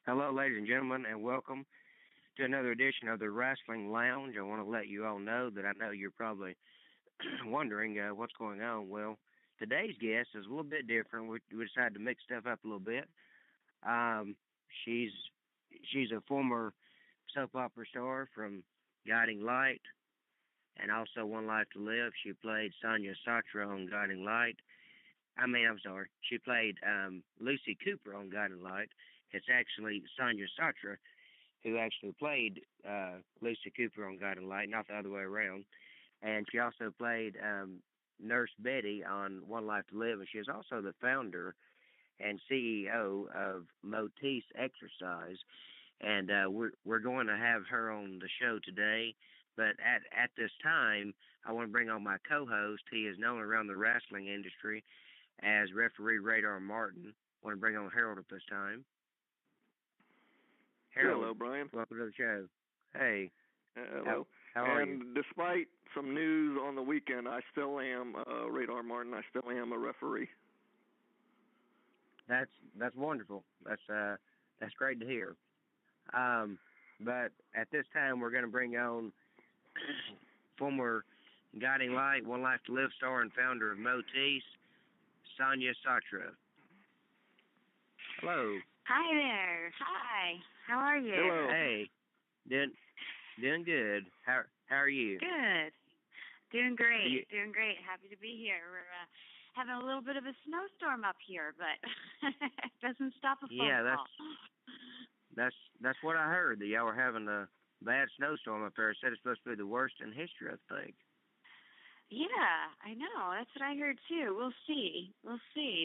Hello, ladies and gentlemen, and welcome to another edition of the Wrestling Lounge. I want to let you all know that I know you're probably wondering what's going on. Well, today's guest is a little bit different. We decided to mix stuff up a little bit. Um, she's she's a former soap opera star from Guiding Light and also One Life to Live. She played Sonia Satra on Guiding Light. I'm sorry. She played Lucy Cooper on Guiding Light. It's actually Sonia Satra who actually played Lucy Cooper on Guiding Light, not the other way around. And she also played Nurse Betty on One Life to Live. And she is also the founder and CEO of Motis Exercise. And we're going to have her on the show today. But at this time, I want to bring on my co-host. He is known around the wrestling industry as referee Radar Martin. I want to bring on Harold at this time. Harold, hello, Brian. Welcome to the show. Hey. Hello. How are you? And despite some news on the weekend, I still am Radar Martin. I still am a referee. That's wonderful. That's great to hear. But at this time, we're going to bring on former Guiding Light, One Life to Live star and founder of Motis, Sonia Satra. Hello. Hi there. Hi. How are you? Hello. Hey. Doing good. How are you? Good. Doing great. Doing great. Happy to be here. We're having a little bit of a snowstorm up here, but it doesn't stop a phone call. That's what I heard, that y'all were having a bad snowstorm up there. It said it's supposed to be the worst in history, I think. Yeah, I know. That's what I heard too. We'll see.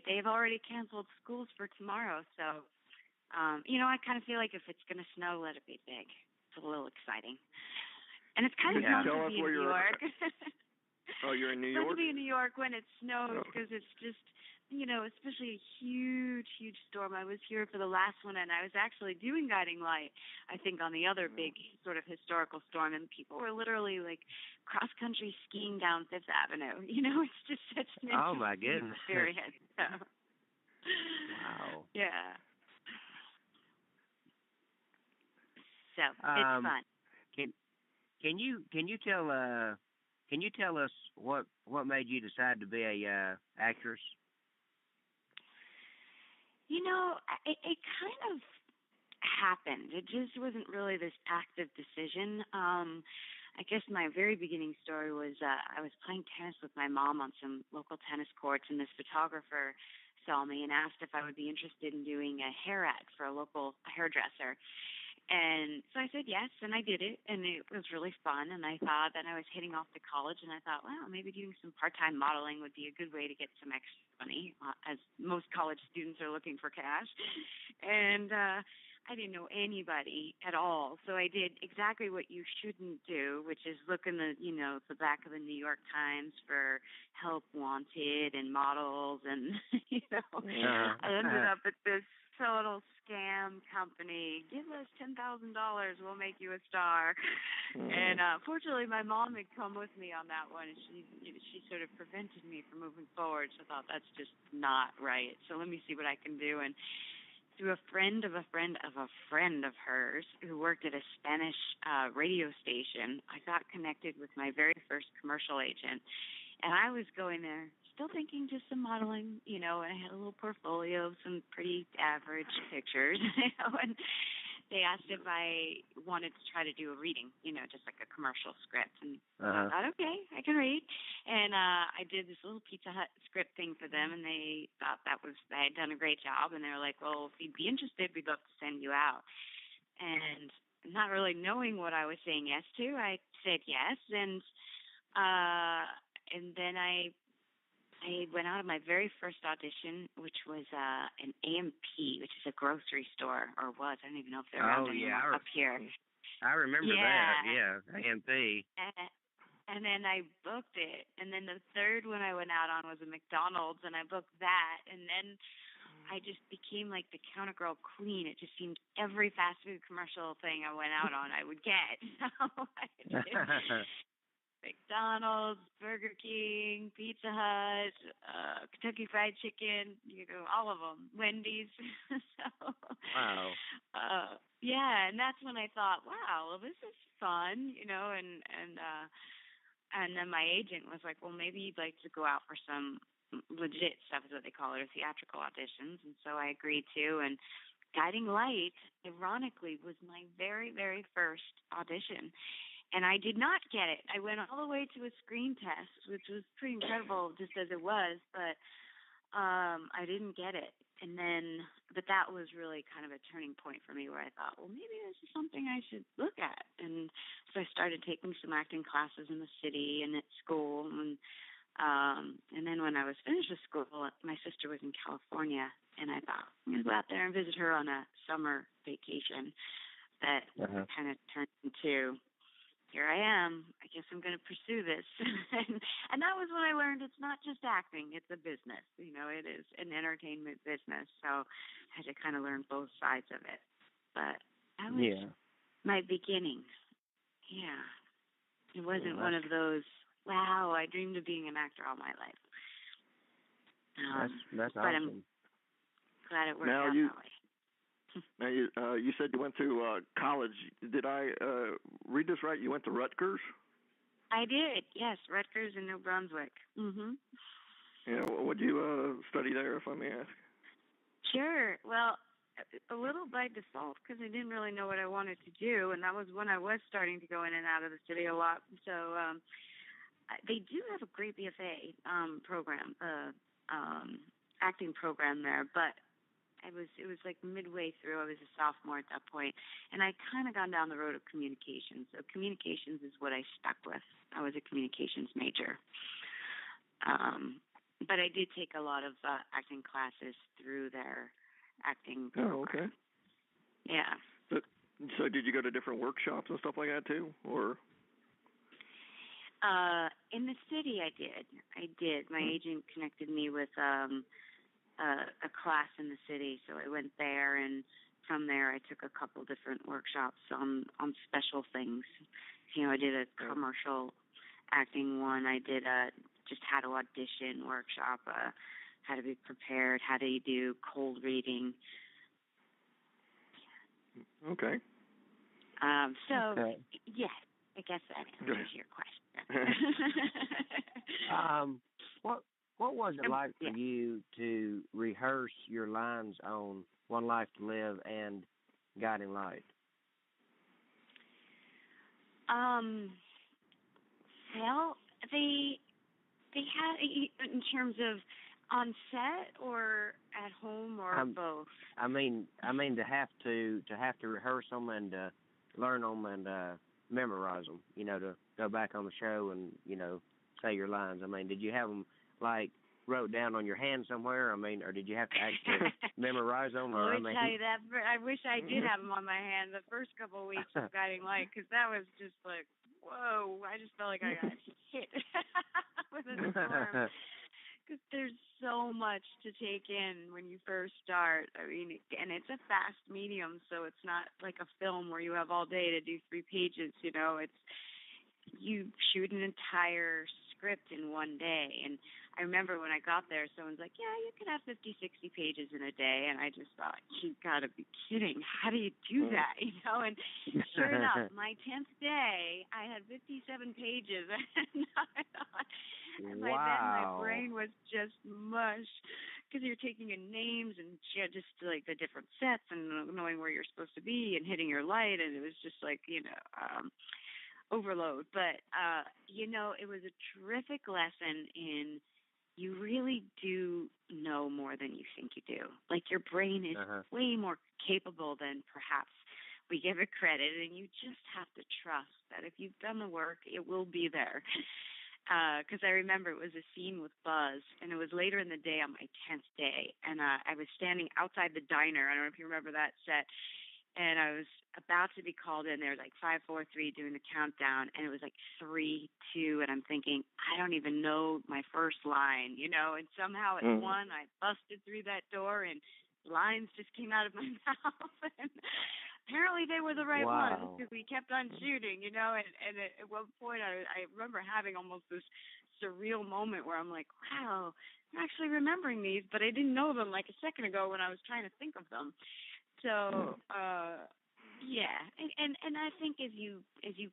They've already canceled schools for tomorrow, so I kind of feel like if it's going to snow, let it be big. It's a little exciting. And it's kind of fun to be in New York. Oh, you're in New It's fun York? to be in New York when it snows because it's just, especially a huge, huge storm. I was here for the last one, and I was actually doing Guiding Light, I think, on the other big sort of historical storm, and people were literally, like, cross-country skiing down Fifth Avenue. It's just such an Oh, my goodness. experience. So. Wow. Yeah. So it's fun. Can you tell us what made you decide to be a actress? It kind of happened. It just wasn't really this active decision. I guess my very beginning story was I was playing tennis with my mom on some local tennis courts, and this photographer saw me and asked if I would be interested in doing a hair ad for a local hairdresser. And so I said yes, and I did it, and it was really fun. And I thought that I was heading off to college, and I thought, well, maybe doing some part-time modeling would be a good way to get some extra money, as most college students are looking for cash. And I didn't know anybody at all, so I did exactly what you shouldn't do, which is look in the back of the New York Times for help wanted and models, and I ended up at this total scam company. Give us $10,000, we'll make you a star. And fortunately, my mom had come with me on that one, and she sort of prevented me from moving forward. So I thought, that's just not right. So let me see what I can do. And through a friend of a friend of a friend of hers who worked at a Spanish radio station, I got connected with my very first commercial agent. And I was going there still thinking just some modeling, and I had a little portfolio of some pretty average pictures, and they asked if I wanted to try to do a reading, just like a commercial script. And I thought, okay, I can read. And I did this little Pizza Hut script thing for them, and they thought I had done a great job. And they were like, well, if you'd be interested, we'd love to send you out. And not really knowing what I was saying yes to, I said yes. And then I went out of my very first audition, which was an A&P, which is a grocery store, or was. I don't even know if they're around anymore up here. I remember that, yeah, A&P. And then I booked it. And then the third one I went out on was a McDonald's, and I booked that. And then I just became like the counter girl queen. It just seemed every fast food commercial thing I went out on I would get. So I did McDonald's, Burger King, Pizza Hut, Kentucky Fried Chicken, all of them, Wendy's. So, wow. Yeah, and that's when I thought, wow, well, this is fun, and then my agent was like, well, maybe you'd like to go out for some legit stuff, is what they call it, or theatrical auditions. And so I agreed to. And Guiding Light, ironically, was my very, very first audition. And I did not get it. I went all the way to a screen test, which was pretty incredible just as it was, but I didn't get it. And then, but that was really kind of a turning point for me where I thought, well, maybe this is something I should look at. And so I started taking some acting classes in the city and at school. And then when I was finished with school, my sister was in California, and I thought, I'm going to go out there and visit her on a summer vacation that kind of turned into, here I am. I guess I'm going to pursue this. and that was when I learned it's not just acting, it's a business. It is an entertainment business. So I had to kind of learn both sides of it. But that was my beginning. Yeah. It wasn't one of those, wow, I dreamed of being an actor all my life. That's but awesome. I'm glad it worked out that way. Now, you said you went to college. Did I read this right? You went to Rutgers? I did, yes, Rutgers in New Brunswick. Mm-hmm. Yeah, what did you study there, if I may ask? Sure. Well, a little by default because I didn't really know what I wanted to do, and that was when I was starting to go in and out of the city a lot. So they do have a great BFA program, acting program there, but it was like midway through. I was a sophomore at that point, and I kind of gone down the road of communications. So communications is what I stuck with. I was a communications major. But I did take a lot of acting classes through their acting program. Oh, okay. Yeah. So did you go to different workshops and stuff like that too, or? In the city, I did. My agent connected me with a class in the city, so I went there, and from there I took a couple different workshops on special things. I did a commercial acting one. I did just how to audition workshop, how to be prepared, how do you do cold reading. Okay. Yes, I guess that answers your question. What was it like for you to rehearse your lines on One Life to Live and Guiding Light? Well, they had, in terms of on set or at home or both. I mean to have to rehearse them and learn them and memorize them. To go back on the show and say your lines. I mean, did you have them like wrote down on your hand somewhere? I mean, or did you have to actually memorize them? Or, Let me tell you that. I wish I did have them on my hand the first couple of weeks of Guiding Light, because that was just like, whoa, I just felt like I got hit with a storm. Because there's so much to take in when you first start. I mean, and it's a fast medium, so it's not like a film where you have all day to do 3 pages, It's, you shoot an entire script in one day. And I remember when I got there, someone's like, yeah, you could have 50, 60 pages in a day. And I just thought, you got to be kidding. How do you do that? And sure enough, my 10th day, I had 57 pages. And by then my brain was just mush, because you're taking in names and just like the different sets and knowing where you're supposed to be and hitting your light. And it was just like, overload. But, it was a terrific lesson in you really do know more than you think you do. Like, your brain is way more capable than perhaps we give it credit, and you just have to trust that if you've done the work, it will be there. Because I remember it was a scene with Buzz, and it was later in the day on my 10th day, and I was standing outside the diner. I don't know if you remember that set. And I was about to be called in. There was like 5, 4, 3 doing the countdown, and it was like 3, 2, and I'm thinking, I don't even know my first line, and somehow at 1, I busted through that door, and lines just came out of my mouth. And apparently they were the right ones, because we kept on shooting, and at one point I remember having almost this surreal moment where I'm like, wow, I'm actually remembering these, but I didn't know them like a second ago when I was trying to think of them. So, and I think as you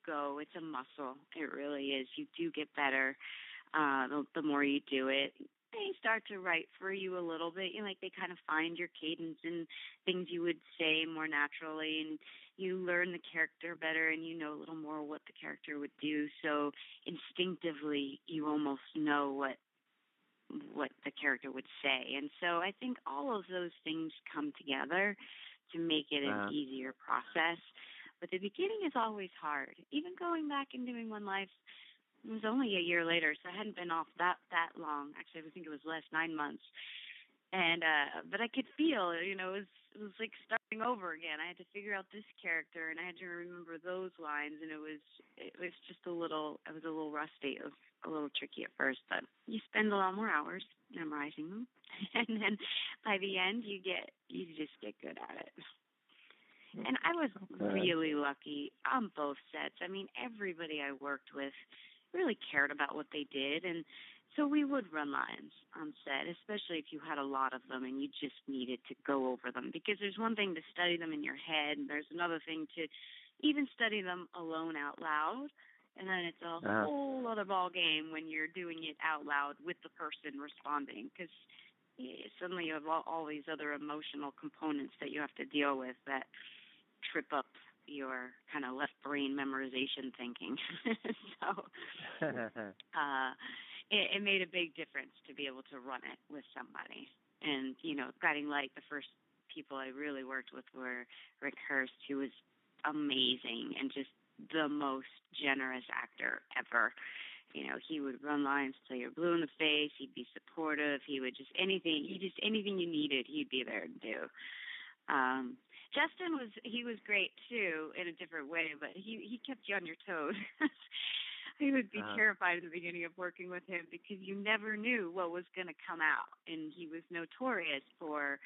go, it's a muscle. It really is. You do get better the more you do it. They start to write for you a little bit. You know, like they kind of find your cadence and things you would say more naturally, and you learn the character better, and you know a little more what the character would do. So instinctively, you almost know what the character would say. And so I think all of those things come together to make it an easier process. But the beginning is always hard. Even going back and doing One Life, it was only a year later, so I hadn't been off that long. Actually, I think it was less, 9 months. And but I could feel, you know, it was like starting over again. I had to figure out this character, and I had to remember those lines, and it was just a little rusty. It was a little tricky at first, but you spend a lot more hours memorizing them, and then by the end you just get good at it. And I was really lucky on both sets. I mean, everybody I worked with really cared about what they did, and so we would run lines on set, especially if you had a lot of them and you just needed to go over them. Because there's one thing to study them in your head, and there's another thing to even study them alone out loud. And then it's a whole other ball game when you're doing it out loud with the person responding, because suddenly you have all these other emotional components that you have to deal with that trip up your kind of left brain memorization thinking. So it made a big difference to be able to run it with somebody. And, you know, Guiding Light, the first people I really worked with were Rick Hurst, who was amazing and just the most generous actor ever. You know, he would run lines till you're blue in the face. He'd be supportive. He would anything you needed, he'd be there to do. Justin was great too in a different way, but he kept you on your toes. I would be terrified at the beginning of working with him because you never knew what was going to come out, and he was notorious for,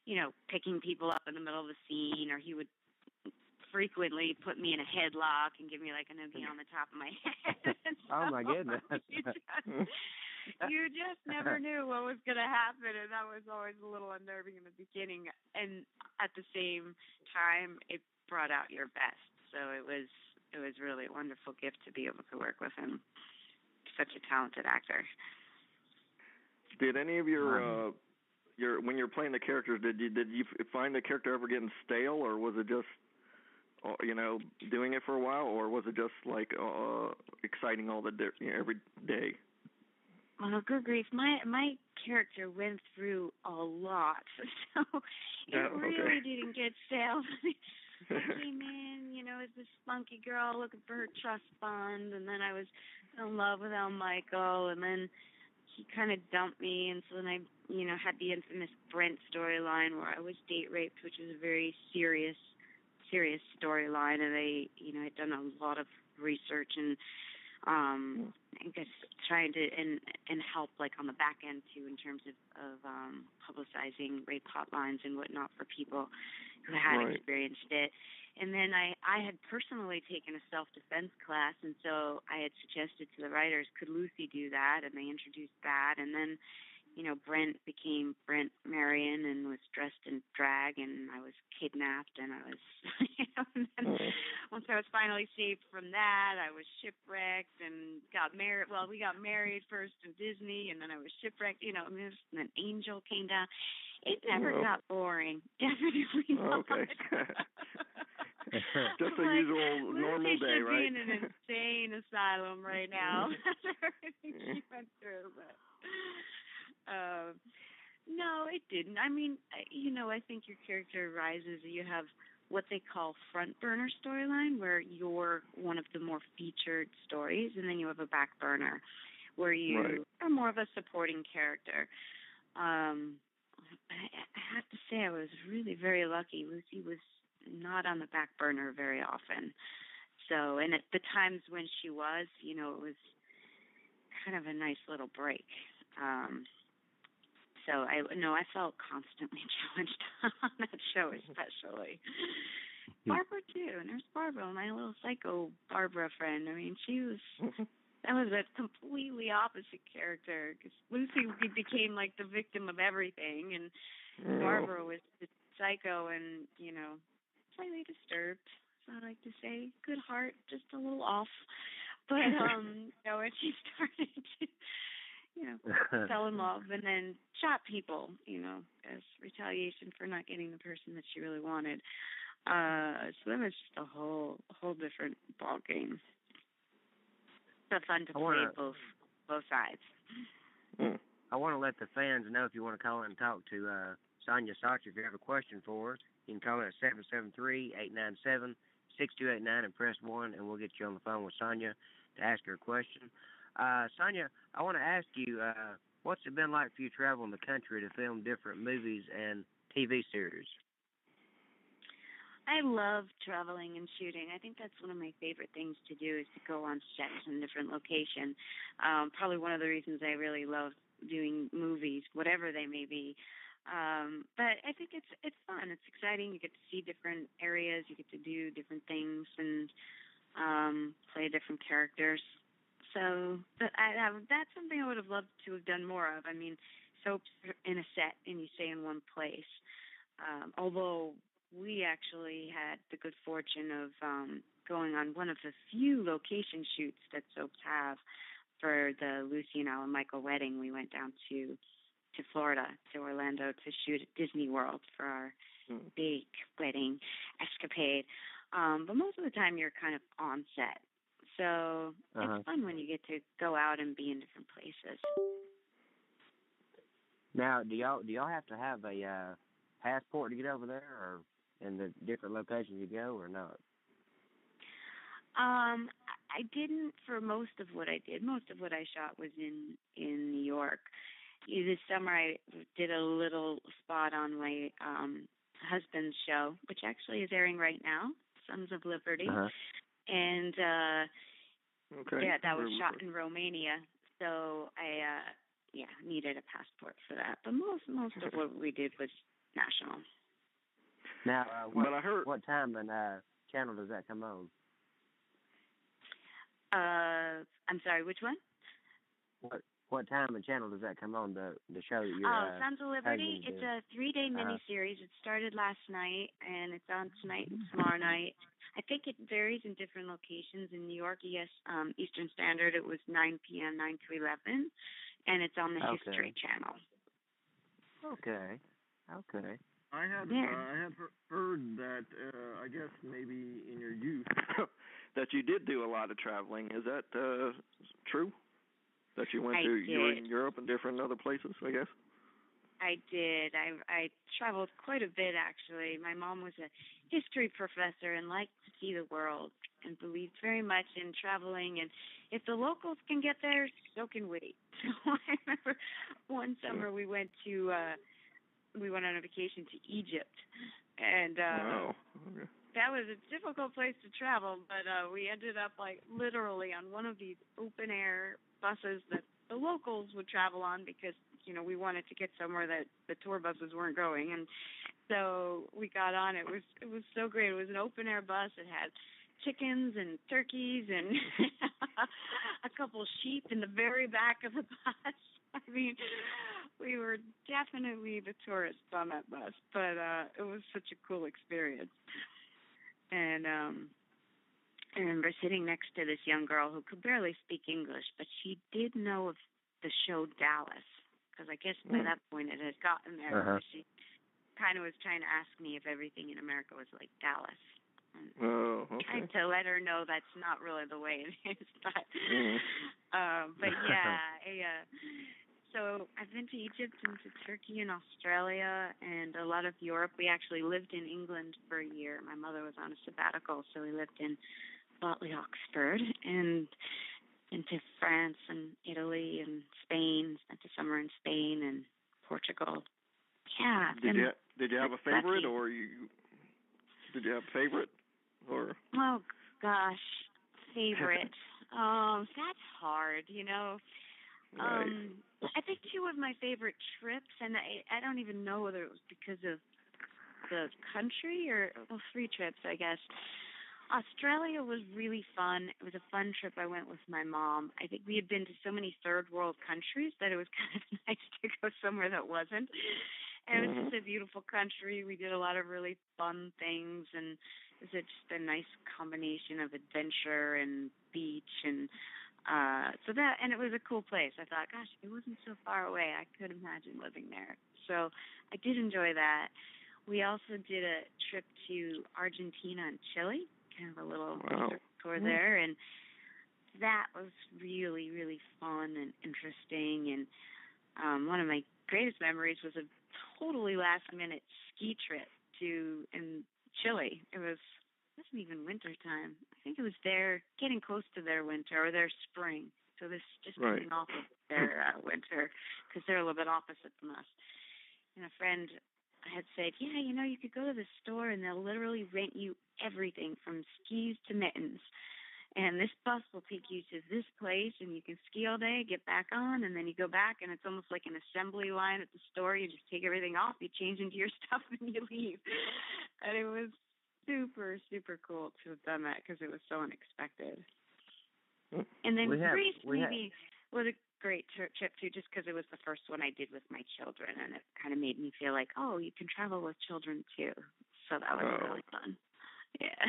you know, picking people up in the middle of a scene, or he would frequently put me in a headlock and give me like an oogie on the top of my head. So oh my goodness! You just never knew what was going to happen, and that was always a little unnerving in the beginning. And at the same time, it brought out your best. So it was really a wonderful gift to be able to work with him. Such a talented actor. Did any of your when you're playing the characters, did you find the character ever getting stale, or was it just, you know, doing it for a while, or was it just like exciting all the every day? Well, good grief, my character went through a lot, so it really didn't get stale. I came in, you know, as this spunky girl looking for her trust fund, and then I was in love with Al Michael, and then he kind of dumped me, and so then I, you know, had the infamous Brent storyline where I was date raped, which was a very serious storyline, and I, you know, had done a lot of research and I guess trying to and help like on the back end too in terms of publicizing rape hotlines and whatnot for people who had experienced it. And then I had personally taken a self-defense class, and so I had suggested to the writers, could Lucy do that? And they introduced that, and then, you know, Brent became Brent Marion and was dressed in drag, and I was kidnapped, and I was, you know, and then once I was finally saved from that, I was shipwrecked and got married. Well, we got married first in Disney, and then I was shipwrecked, you know, and then an angel came down. It never got boring. Definitely not. Okay. Just a usual normal day, right? Lucy should be in an insane asylum right now after everything she went through, but... no, it didn't. I mean, you know, I think your character rises. You have what they call front burner storyline, where you're one of the more featured stories, and then you have a back burner, where you are more of a supporting character. I have to say I was really very lucky. Lucy was not on the back burner very often. So, and at the times when she was, you know, it was kind of a nice little break. So I felt constantly challenged on that show, especially. Barbara too, Nurse Barbara, my little psycho Barbara friend. I mean, that was a completely opposite character, because Lucy became like the victim of everything, and Barbara was the psycho and, you know, slightly disturbed. I like to say. Good heart, just a little off. But when she started to, fell in love and then shot people, as retaliation for not getting the person that she really wanted. So then it's just a whole different ball game. It's fun to play both sides. I want to let the fans know, if you want to call in and talk to Sonia Satra, if you have a question for her, you can call in at 773-897-6289 and press 1, and we'll get you on the phone with Sonia to ask her a question. Sonia, I want to ask you, what's it been like for you traveling the country to film different movies and TV series? I love traveling and shooting. I think that's one of my favorite things to do, is to go on sets in different locations. Probably one of the reasons I really love doing movies, whatever they may be. But I think it's fun. It's exciting. You get to see different areas. You get to do different things and play different characters. So that's something I would have loved to have done more of. I mean, soaps in a set and you stay in one place. Although we actually had the good fortune of going on one of the few location shoots that soaps have for the Lucy and Alan Michael wedding. We went down to Florida, to Orlando, to shoot at Disney World for our big wedding escapade. But most of the time you're kind of on set. So it's fun when you get to go out and be in different places. Now, do y'all have to have a passport to get over there, or in the different locations you go, or not? I didn't for most of what I did. Most of what I shot was in New York. This summer I did a little spot on my husband's show, which actually is airing right now, Sons of Liberty. And that was shot in Romania. So I needed a passport for that. But most of what we did was national. Now, what time and channel does that come on? I'm sorry, which one? What time and channel does that come on, the show that you're Sons of Liberty. It's a 3-day miniseries. It started last night, and it's on tonight and tomorrow night. I think it varies in different locations. In New York, yes, Eastern Standard, it was 9 p.m., 9 to 11, and it's on the History Channel. Okay. I had heard that, I guess maybe in your youth, that you did do a lot of traveling. Is that true? That you went you were in Europe and different other places, I guess? I did. I traveled quite a bit, actually. My mom was a history professor and liked to see the world and believed very much in traveling. And if the locals can get there, so can we. So I remember one summer we went on a vacation to Egypt. And that was a difficult place to travel, but we ended up literally on one of these open air buses that the locals would travel on because, we wanted to get somewhere that the tour buses weren't going. And so we got on. It was so great. It was an open air bus. It had chickens and turkeys and a couple sheep in the very back of the bus. I mean, we were definitely the tourists on that bus, but it was such a cool experience. And I remember sitting next to this young girl who could barely speak English, but she did know of the show Dallas, because I guess by that point it had gotten there. She kind of was trying to ask me if everything in America was like Dallas. And tried to let her know that's not really the way it is, but yeah, so I've been to Egypt and to Turkey and Australia and a lot of Europe. We actually lived in England for a year. My mother was on a sabbatical, so we lived in Botley, Oxford, and into France and Italy and Spain. Spent the summer in Spain and Portugal. Yeah. Did you have a favorite, or did you have a favorite, or? Oh gosh, favorite. That's hard, Right. I think two of my favorite trips, and I don't even know whether it was because of the country or, three trips, I guess. Australia was really fun. It was a fun trip. I went with my mom. I think we had been to so many third world countries that it was kind of nice to go somewhere that wasn't. And it was just a beautiful country. We did a lot of really fun things, and It was just a nice combination of adventure and beach and and it was a cool place. I thought, gosh, it wasn't so far away. I could imagine living there. So I did enjoy that. We also did a trip to Argentina and Chile, kind of a little tour there, and that was really, really fun and interesting. And one of my greatest memories was a totally last-minute ski trip in Chile. It wasn't even winter time. I think it was getting close to their winter or their spring. So this just coming off of their winter because they're a little bit opposite from us. And a friend had said, yeah, you could go to the store and they'll literally rent you everything from skis to mittens. And this bus will take you to this place and you can ski all day, get back on, and then you go back and it's almost like an assembly line at the store. You just take everything off, you change into your stuff, and you leave. And it was super, super cool to have done that because it was so unexpected. And then Greece was a great trip too, just because it was the first one I did with my children, and it kind of made me feel like, oh, you can travel with children too. So that was really fun. Yeah.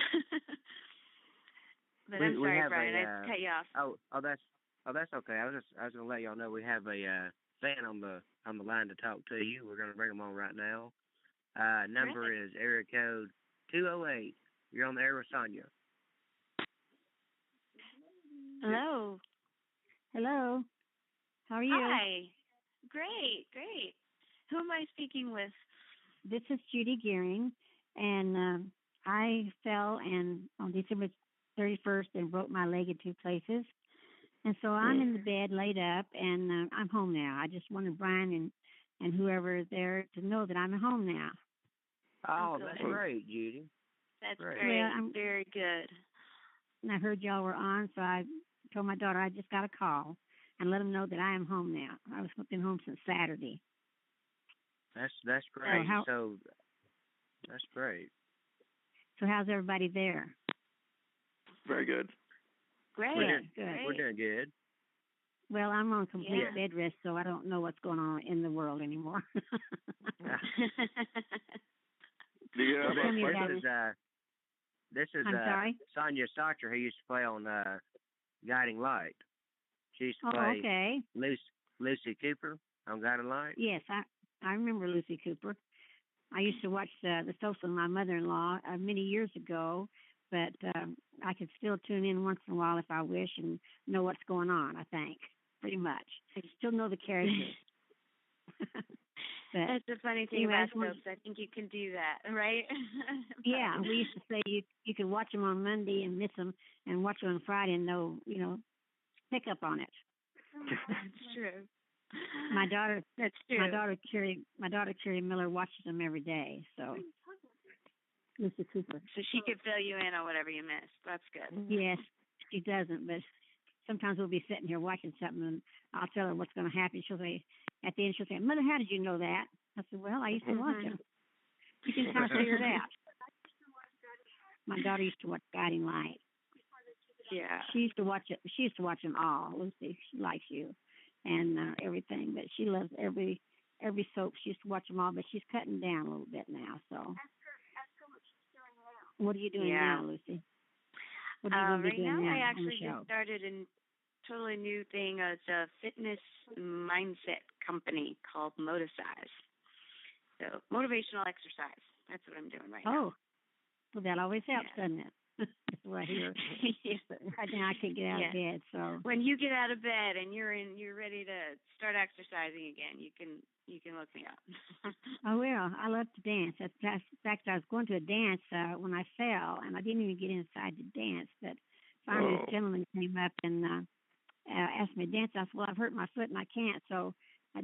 But I'm sorry, Brian, I cut you off. That's okay. I was gonna let y'all know we have a fan on the line to talk to you. We're gonna bring them on right now. Number is area code 208. You're on the air with Sonia. Hello. Hello. How are you? Hi. Great. Who am I speaking with? This is Judy Gearing, and I fell on December 31st and broke my leg in 2 places. And so I'm in the bed laid up, and I'm home now. I just wanted Brian and whoever is there to know that I'm at home now. Oh, that's great, Judy. That's great. Well, I'm very good. And I heard y'all were on, so I told my daughter I just got a call and let them know that I am home now. I was been home since Saturday. That's great. So that's great. So how's everybody there? Very good. Great. We're doing good. Well, I'm on complete bed rest, so I don't know what's going on in the world anymore. This is I'm sorry? Sonia Satra, who used to play on Guiding Light. She used to play Lucy Cooper on Guiding Light. Yes, I remember Lucy Cooper. I used to watch the soap with my mother-in-law many years ago, but I could still tune in once in a while if I wish and know what's going on, I think, pretty much. I still know the characters. That's the funny thing about soaps. I think you can do that, right? Yeah, we used to say you could watch them on Monday and miss them, and watch them on Friday and know, pick up on it. That's true. My daughter, That's true. My daughter Carrie Miller watches them every day. So, Lucy Cooper. So she could fill you in on whatever you missed. That's good. Yes, she doesn't, but sometimes we'll be sitting here watching something, and I'll tell her what's going to happen. She'll say, at the end, she'll say, Mother, how did you know that? I said, well, I used to watch them. You can kind of figure it out. My daughter used to watch Guiding Light. Yeah. She used to watch it. She used to watch them all. Lucy, she likes you and everything, but she loves every soap. She used to watch them all, but she's cutting down a little bit now. So. Ask her what she's doing now. What are you doing now, Lucy? What are you going to be doing now? I actually just started a totally new thing. It's a fitness mindset company called Motosize. So motivational exercise. That's what I'm doing right now. Oh, well, that always helps, doesn't it? That's what I hear. Right now I can't get out of bed. So when you get out of bed and you're ready to start exercising again, you can look me up. Oh, well, I love to dance. In fact, I was going to a dance when I fell, and I didn't even get inside to dance. But finally, this gentleman came up and asked me to dance. I said, well, I've hurt my foot and I can't. So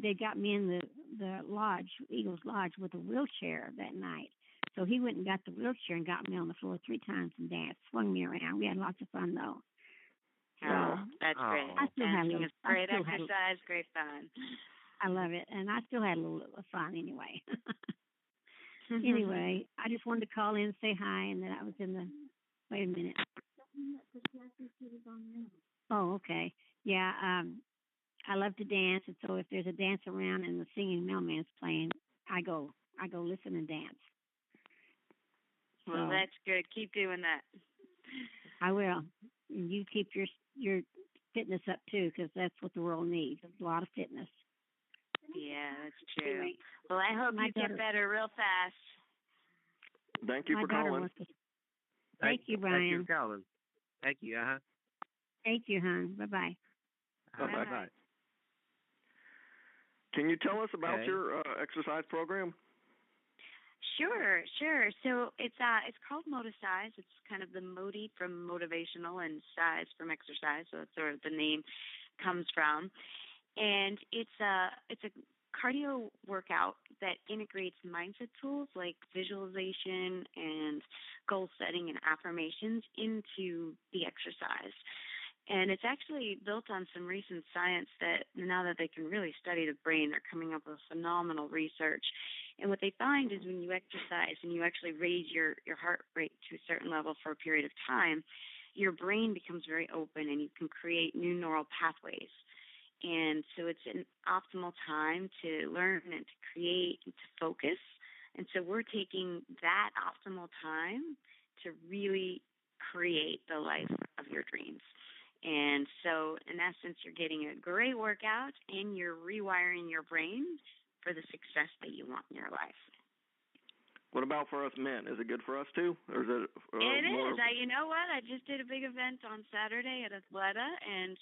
they got me in the lodge, Eagles Lodge, with a wheelchair that night. So he went and got the wheelchair and got me on the floor 3 times and danced, swung me around. We had lots of fun, though. So, that's great. I still had a little, great exercise, great fun. I love it. And I still had a little fun anyway. Anyway, I just wanted to call in and say hi, and that I was in the, wait a minute. Oh, okay. Yeah, I love to dance, and so if there's a dance around and the singing mailman's playing, I go listen and dance. Well, that's good. Keep doing that. I will. And you keep your fitness up too, because that's what the world needs. A lot of fitness. Yeah, that's true. Anyway, well, I hope you get better real fast. Thank you for calling. Thank you, Brian. Thank you for calling. Thank you. Thank you, hon. Bye-bye. Bye-bye. Can you tell us about your exercise program? Sure. So it's called Moticize. It's kind of the Modi from motivational and size from exercise. So that's where the name comes from. And it's a cardio workout that integrates mindset tools like visualization and goal setting and affirmations into the exercise. And it's actually built on some recent science that now that they can really study the brain, they're coming up with phenomenal research. And what they find is when you exercise and you actually raise your heart rate to a certain level for a period of time, your brain becomes very open and you can create new neural pathways. And so it's an optimal time to learn and to create and to focus. And so we're taking that optimal time to really create the life of your dreams. And so, in essence, you're getting a great workout and you're rewiring your brain for the success that you want in your life. What about for us men? Is it good for us too? Or is it It is. You know what? I just did a big event on Saturday at Athleta, and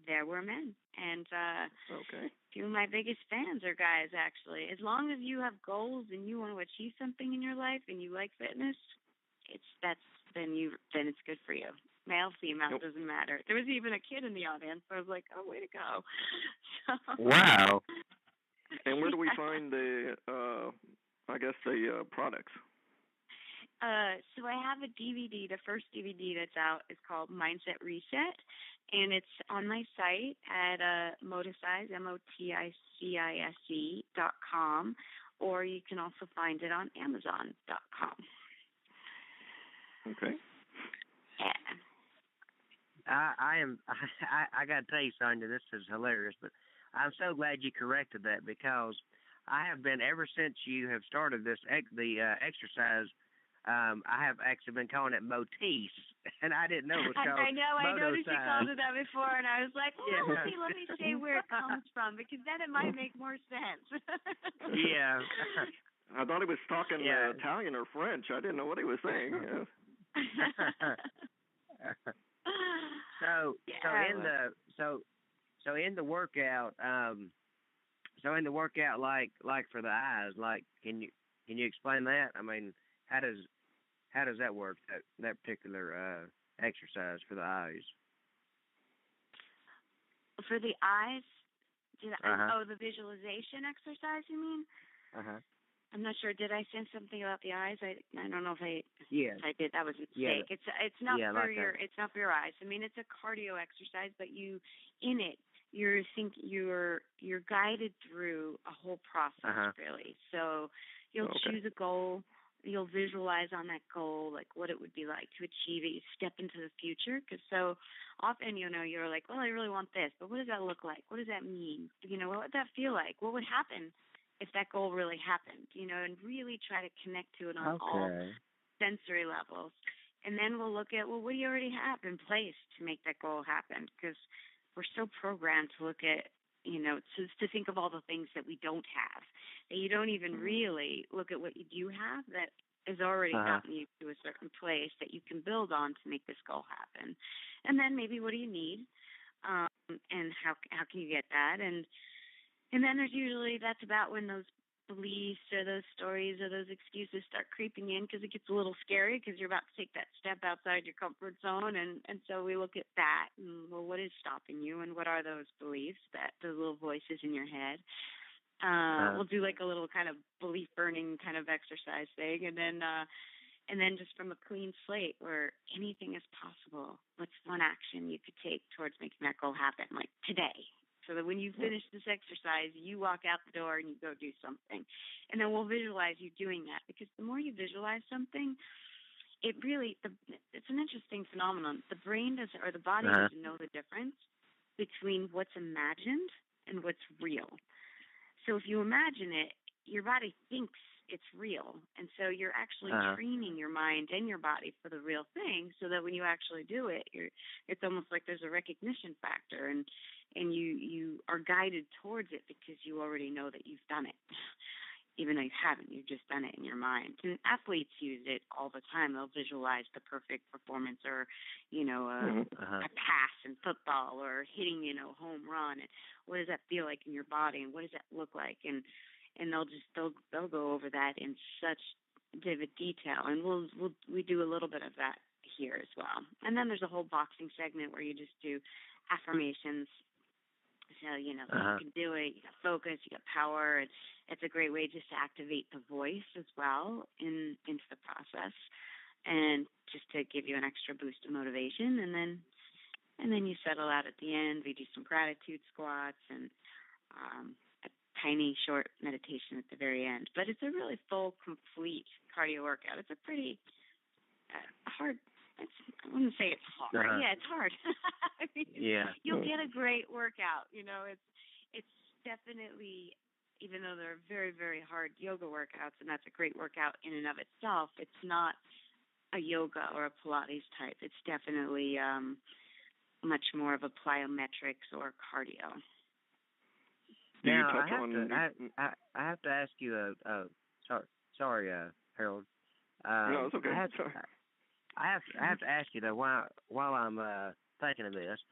there were men. And a few of my biggest fans are guys, actually. As long as you have goals and you want to achieve something in your life and you like fitness, then it's good for you. Male, female, doesn't matter. There was even a kid in the audience, so I was like, oh, way to go. Wow. And where do we find the products? So I have a DVD. The first DVD that's out is called Mindset Reset, and it's on my site at Moticize, MOTICISE.com, or you can also find it on Amazon.com. Okay. Yeah. I got to tell you, Sonia, this is hilarious, but I'm so glad you corrected that because I have been, ever since you have started the exercise, I have actually been calling it Motis, and I didn't know it was called I noticed you called it that before, and I was like, let me say where it comes from, because then it might make more sense. Yeah. I thought he was talking Italian or French. I didn't know what he was saying. Yeah. So in the workout, like for the eyes, like can you explain that? I mean, how does that work? That particular exercise for the eyes. For the eyes, the visualization exercise, you mean? I'm not sure. Did I say something about the eyes? I don't know if I did. That was a mistake. It's not for it's not for your eyes. I mean, it's a cardio exercise, but you're guided through a whole process really. So you'll choose a goal. You'll visualize on that goal, like what it would be like to achieve it. You step into the future, because so often, you're like, well, I really want this, but what does that look like? What does that mean? What would that feel like? What would happen if that goal really happened? And really try to connect to it on all sensory levels. And then we'll look at, well, what do you already have in place to make that goal happen? Because we're so programmed to look at, to think of all the things that we don't have, that you don't even really look at what you do have that has already gotten you to a certain place that you can build on to make this goal happen. And then maybe what do you need, and how can you get that? And then there's usually, that's about when those beliefs or those stories or those excuses start creeping in, because it gets a little scary because you're about to take that step outside your comfort zone. And so we look at that and, well, what is stopping you, and what are those beliefs, those little voices in your head? We'll do like a little kind of belief burning kind of exercise thing. And then just from a clean slate where anything is possible, what's one action you could take towards making that goal happen, like today? So that when you finish this exercise, you walk out the door and you go do something. And then we'll visualize you doing that, because the more you visualize something, it's an interesting phenomenon. The brain or the body doesn't know the difference between what's imagined and what's real. So if you imagine it, your body thinks it's real. And so you're actually Uh-huh. training your mind and your body for the real thing, so that when you actually do it, it's almost like there's a recognition factor, and you are guided towards it because you already know that you've done it. Even though you haven't, you've just done it in your mind. And athletes use it all the time. They'll visualize the perfect performance, or, a pass in football, or hitting, a home run. And what does that feel like in your body, and what does that look like? And they'll go over that in such vivid detail. And we do a little bit of that here as well. And then there's a whole boxing segment where you just do affirmations. So, you can do it, you got focus, you got power. It's a great way just to activate the voice as well into the process, and just to give you an extra boost of motivation. And then you settle out at the end. We do some gratitude squats and a tiny short meditation at the very end. But it's a really full, complete cardio workout. It's a pretty hard. I wouldn't say it's hard. Uh-huh. Yeah, it's hard. I mean, you'll get a great workout. It's definitely, even though they're very, very hard yoga workouts, and that's a great workout in and of itself, it's not a yoga or a Pilates type. It's definitely much more of a plyometrics or cardio. Now, I have to ask you sorry, Harold. No, it's okay. I have to ask you though, while I'm thinking of this,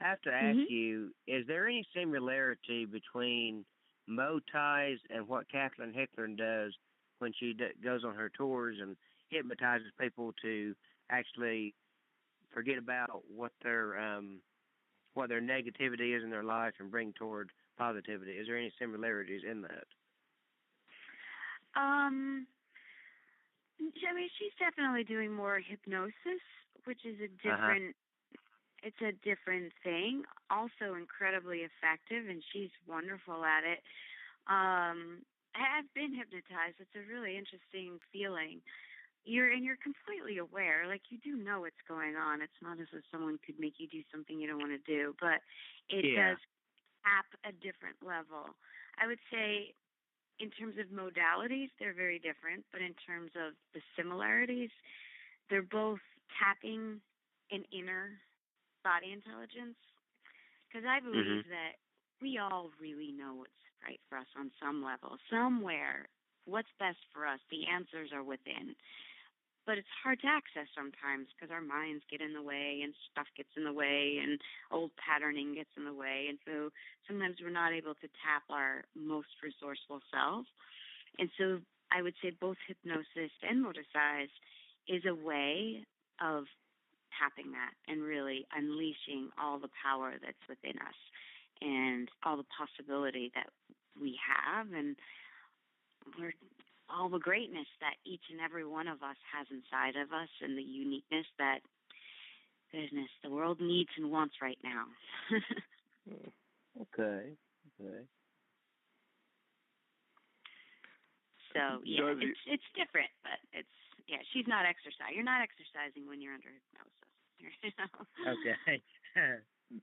I have to ask you: is there any similarity between Mo Ties and what Kathleen Hickler does when she goes on her tours and hypnotizes people to actually forget about what their negativity is in their life and bring toward positivity? Is there any similarities in that? I mean, she's definitely doing more hypnosis, which is a different. It's a different thing. Also incredibly effective, and she's wonderful at it. I have been hypnotized. It's a really interesting feeling. You're completely aware, like you do know what's going on. It's not as if someone could make you do something you don't want to do, but it does tap a different level. I would say, in terms of modalities, they're very different, but in terms of the similarities, they're both tapping an inner body intelligence. Because I believe that we all really know what's right for us on some level. Somewhere, what's best for us, the answers are within. But it's hard to access sometimes because our minds get in the way and stuff gets in the way and old patterning gets in the way. And so sometimes we're not able to tap our most resourceful self. And so I would say both hypnosis and Motorsize is a way of tapping that and really unleashing all the power that's within us and all the possibility that we have, and all the greatness that each and every one of us has inside of us, and the uniqueness that, goodness, the world needs and wants right now. Okay. So it's different, but she's not exercising. You're not exercising when you're under hypnosis. Okay.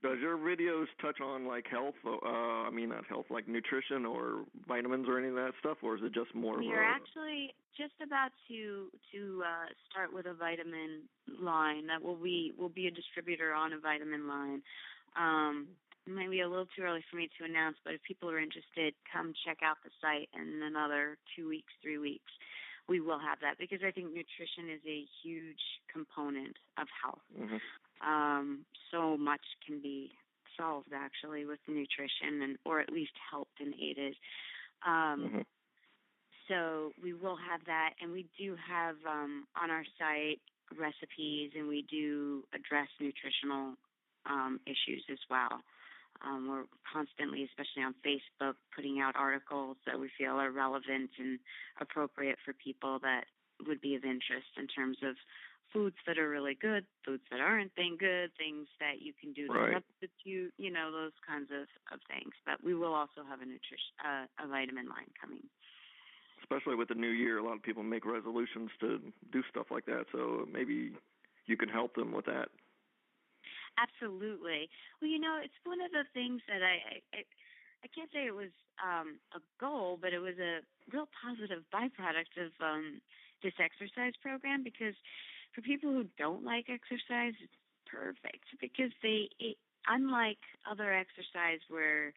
Does your videos touch on like health? Not health, like nutrition or vitamins or any of that stuff, or is it just more? We are actually just about to start with a vitamin line. That will be a distributor on a vitamin line. It might be a little too early for me to announce, but if people are interested, come check out the site in another 2 weeks, 3 weeks. We will have that because I think nutrition is a huge component of health. So much can be solved actually with nutrition, or at least helped and aided. So we will have that, and we do have on our site recipes, and we do address nutritional issues as well. We're constantly, especially on Facebook, putting out articles that we feel are relevant and appropriate for people that would be of interest in terms of foods that are really good, foods that aren't being good, things that you can do to substitute, those kinds of things. But we will also have a vitamin line coming. Especially with the new year, a lot of people make resolutions to do stuff like that, so maybe you can help them with that. Absolutely. Well, it's one of the things that I can't say it was a goal, but it was a real positive byproduct of this exercise program, because for people who don't like exercise, it's perfect, because unlike other exercise where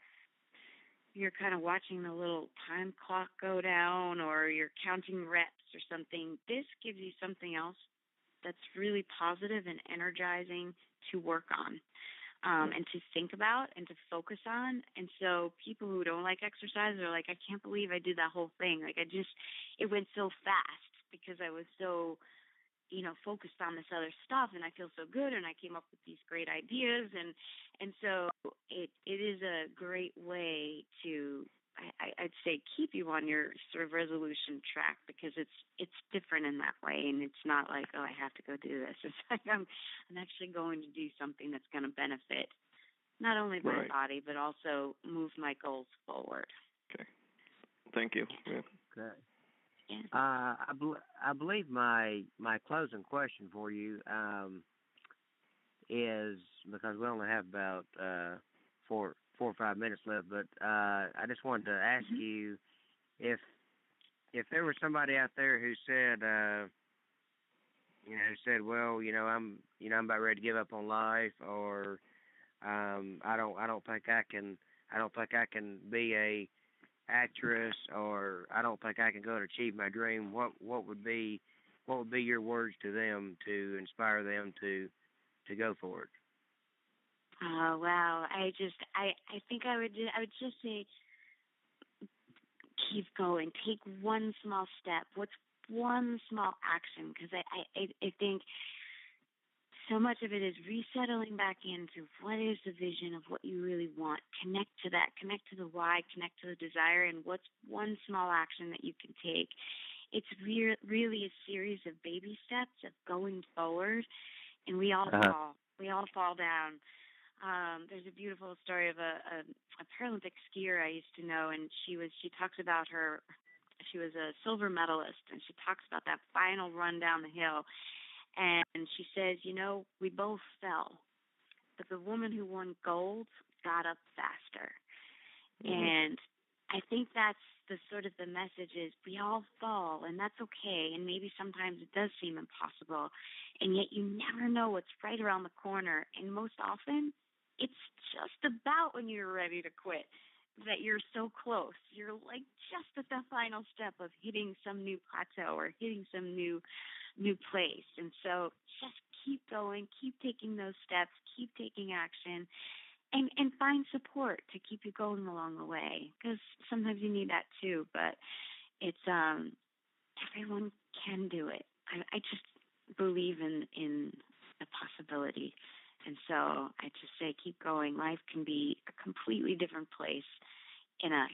you're kind of watching the little time clock go down or you're counting reps or something, this gives you something else that's really positive and energizing to work on, and to think about and to focus on. And so people who don't like exercise are like, I can't believe I did that whole thing. Like, it went so fast because I was so, focused on this other stuff, and I feel so good, and I came up with these great ideas, and so it is a great way to, I'd say, keep you on your sort of resolution track, because it's different in that way, and it's not like, oh, I have to go do this. It's like I'm actually going to do something that's going to benefit not only my body but also move my goals forward. Okay, thank you. Yeah. Okay. Yeah. I believe my closing question for you is, because we only have about 4 or 5 minutes left, but I just wanted to ask you if there was somebody out there who said, well, I'm about ready to give up on life, or I don't think I can be a actress, or I don't think I can go and achieve my dream. What would be your words to them to inspire them to go for it? Oh, wow. I think I would just say, keep going. Take one small step. What's one small action? Because I think so much of it is resettling back into what is the vision of what you really want. Connect to that. Connect to the why. Connect to the desire. And what's one small action that you can take? It's really a series of baby steps of going forward. And we all fall. We all fall down. There's a beautiful story of a Paralympic skier I used to know, and she talks about she was a silver medalist, and she talks about that final run down the hill. And she says, we both fell, but the woman who won gold got up faster. And I think that's the sort of the message is, we all fall, and that's okay. And maybe sometimes it does seem impossible, and yet you never know what's right around the corner. And most often, it's just about when you're ready to quit that you're so close. You're like just at the final step of hitting some new plateau or hitting some new place. And so just keep going, keep taking those steps, keep taking action, and find support to keep you going along the way, because sometimes you need that too. But it's everyone can do it. I just believe in the possibility. And so I just say, keep going. Life can be a completely different place in a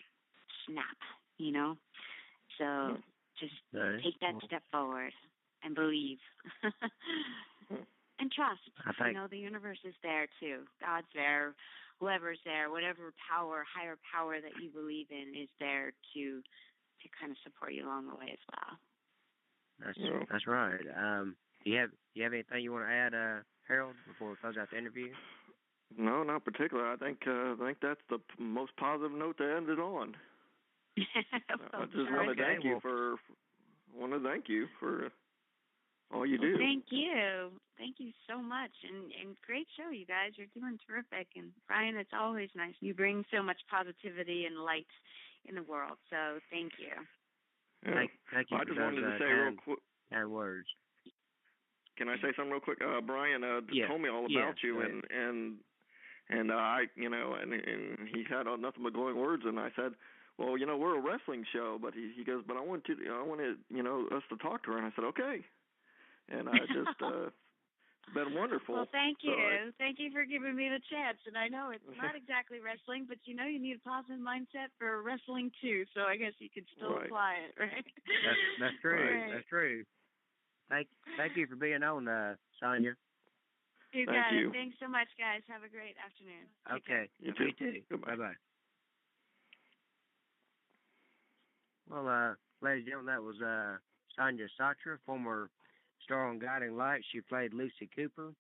snap, So just take that step forward and believe. And trust. The universe is there too. God's there. Whoever's there, whatever power, higher power that you believe in is there to kind of support you along the way as well. That's right. Do you have anything you want to add, Harold, before we close out the interview? No, not particular. I think that's the most positive note to end it on. I just want to thank you for all you do. Thank you so much, and great show, you guys. You're doing terrific. And Brian, it's always nice. You bring so much positivity and light in the world. So thank you. Yeah. Thank you. I just wanted to say real quick. And words. Can I say something real quick? Brian told me all about you, right. and I, and he had nothing but glowing words. And I said, well, we're a wrestling show, but he goes, but I wanted us to talk to her. And I said, okay. And I just it's been wonderful. Well, thank you. Thank you for giving me the chance. And I know it's not exactly wrestling, but you need a positive mindset for wrestling too. So I guess you could still apply it, right? That's true. Right. That's true. Thank you for being on, Sonia. You got it. Thanks so much, guys. Have a great afternoon. Okay. You too. Goodbye. Bye-bye. Well, ladies and gentlemen, that was Sonia Satra, former star on Guiding Lights. She played Lucy Cooper.